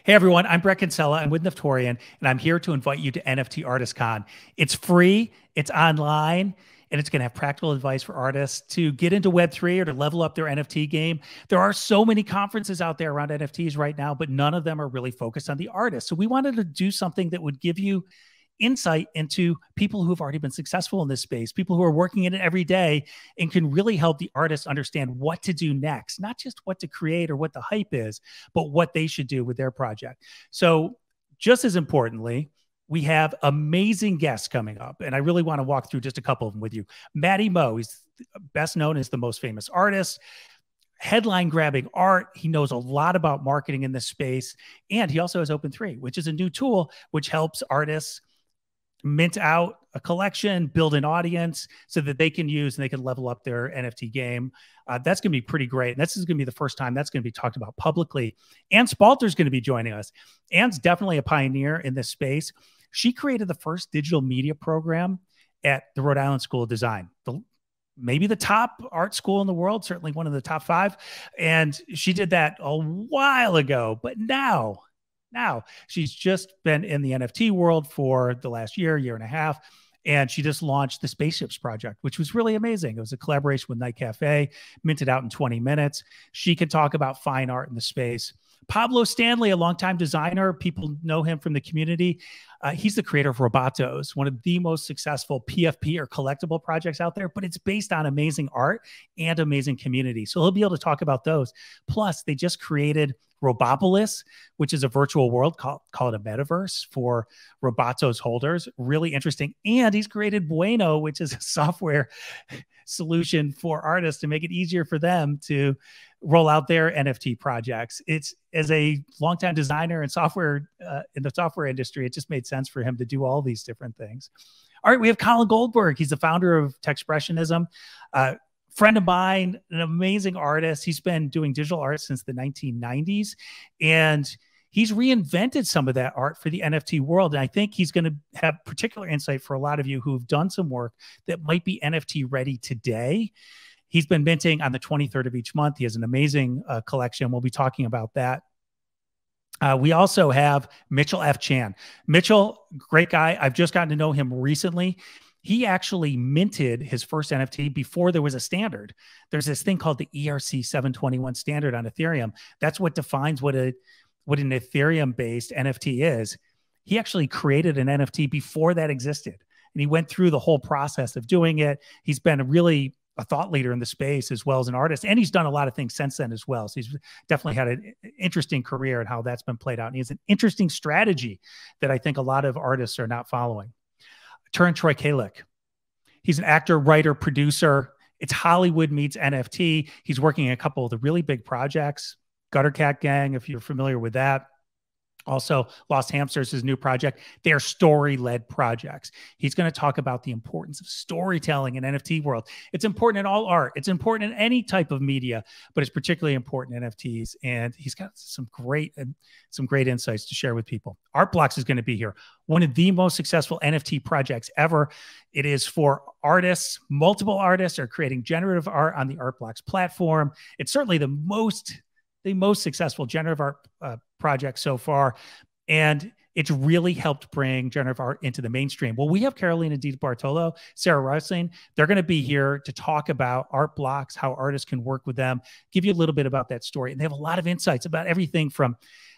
Hey everyone, I'm Brett Kinsella. I'm with Neftorian, and I'm here to invite you to NFT Artist Con. It's free, it's online, and it's going to have practical advice for artists to get into Web3 or to level up their NFT game. There are so many conferences out there around NFTs right now, but none of them are really focused on the artist. So we wanted to do something that would give you insight into people who have already been successful in this space, people who are working in it every day and can really help the artists understand what to do next, not just what to create or what the hype is, but what they should do with their project. So just as importantly, we have amazing guests coming up, and I really want to walk through just a couple of them with you. Matty Mo, he's best known as the most famous artist, headline grabbing art. He knows a lot about marketing in this space, and he also has Open3, which is a new tool which helps artists mint out a collection, build an audience so that they can use and they can level up their NFT game. That's going to be pretty great. And this is going to be the first time that's going to be talked about publicly. And Spalter is going to be joining us. Anne's definitely a pioneer in this space. She created the first digital media program at the Rhode Island School of Design, maybe the top art school in the world, certainly one of the top 5. And she did that a while ago, but now she's just been in the NFT world for the last year and a half. And she just launched the Spaceships project, which was really amazing. It was a collaboration with Night Cafe, minted out in 20 minutes. She could talk about fine art in the space. Pablo Stanley, a longtime designer. People know him from the community. He's the creator of Robotos, one of the most successful PFP or collectible projects out there, but it's based on amazing art and amazing community. So he'll be able to talk about those. Plus, they just created Robopolis, which is a virtual world, call it a metaverse for Robotos holders. Really interesting. And he's created Bueno, which is a software solution for artists to make it easier for them to roll out their NFT projects. It's, as a longtime designer and software in the software industry, it just made sense for him to do all these different things. All right, we have Colin Goldberg. He's the founder of Texpressionism. Friend of mine, an amazing artist. He's been doing digital art since the 1990s, and he's reinvented some of that art for the NFT world. And I think he's going to have particular insight for a lot of you who've done some work that might be NFT ready today. He's been minting on the 23rd of each month. He has an amazing collection. We'll be talking about that. We also have Mitchell F. Chan. Mitchell, great guy. I've just gotten to know him recently. He actually minted his first NFT before there was a standard. There's this thing called the ERC 721 standard on Ethereum. That's what defines what an Ethereum-based NFT is. He actually created an NFT before that existed, and he went through the whole process of doing it. He's been a thought leader in the space as well as an artist, and he's done a lot of things since then as well. So he's definitely had an interesting career and how that's been played out. And he has an interesting strategy that I think a lot of artists are not following. Turhan Kalik. He's an actor, writer, producer. It's Hollywood meets NFT. He's working on a couple of the really big projects. Gutter Cat Gang, if you're familiar with that. Also, Lost Hamsters, his new project. They're story-led projects. He's going to talk about the importance of storytelling in NFT world. It's important in all art. It's important in any type of media, but it's particularly important in NFTs. And he's got some great insights to share with people. Artblocks is going to be here. One of the most successful NFT projects ever. It is for artists. Multiple artists are creating generative art on the Artblocks platform. It's certainly the most successful generative art project so far. And it's really helped bring generative art into the mainstream. Well, we have Carolina Di Bartolo, Sarah Rossein. They're going to be here to talk about art blocks, how artists can work with them, give you a little bit about that story. And they have a lot of insights about everything from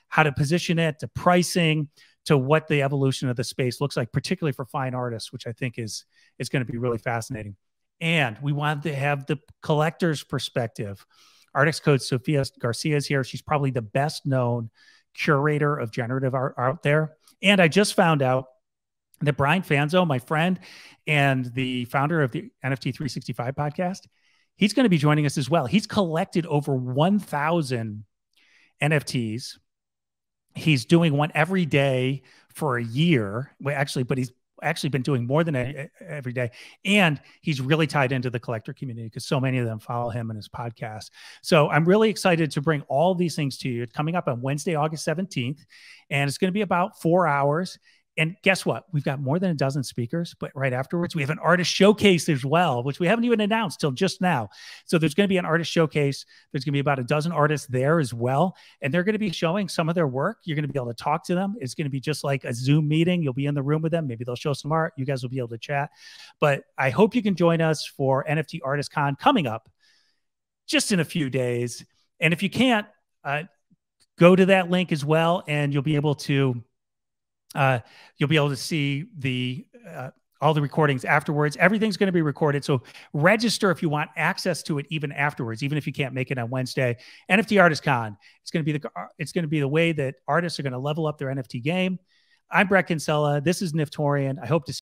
how to position it to pricing to what the evolution of the space looks like, particularly for fine artists, which I think is going to be really fascinating. And we wanted to have the collector's perspective. Artist Code Sofia Garcia is here. She's probably the best known curator of generative art out there. And I just found out that Brian Fanzo, my friend and the founder of the NFT 365 podcast, he's going to be joining us as well. He's collected over 1,000 NFTs. He's doing one every day for a year. Well, actually, but he's actually been doing more than every day. And he's really tied into the collector community because so many of them follow him and his podcast. So I'm really excited to bring all these things to you. It's coming up on Wednesday, August 17th, and it's going to be about 4 hours. And guess what? We've got more than a dozen speakers, but right afterwards, we have an artist showcase as well, which we haven't even announced till just now. So there's going to be an artist showcase. There's going to be about a dozen artists there as well. And they're going to be showing some of their work. You're going to be able to talk to them. It's going to be just like a Zoom meeting. You'll be in the room with them. Maybe they'll show some art. You guys will be able to chat. But I hope you can join us for NFT Artist Con coming up just in a few days. And if you can't, go to that link as well, and you'll be able to see the all the recordings afterwards. Everything's going to be recorded, so register if you want access to it even afterwards, even if you can't make it on Wednesday. NFT Artist Con. It's going to be the way that artists are going to level up their NFT game. I'm Brett Kinsella. This is Niftorian. I hope to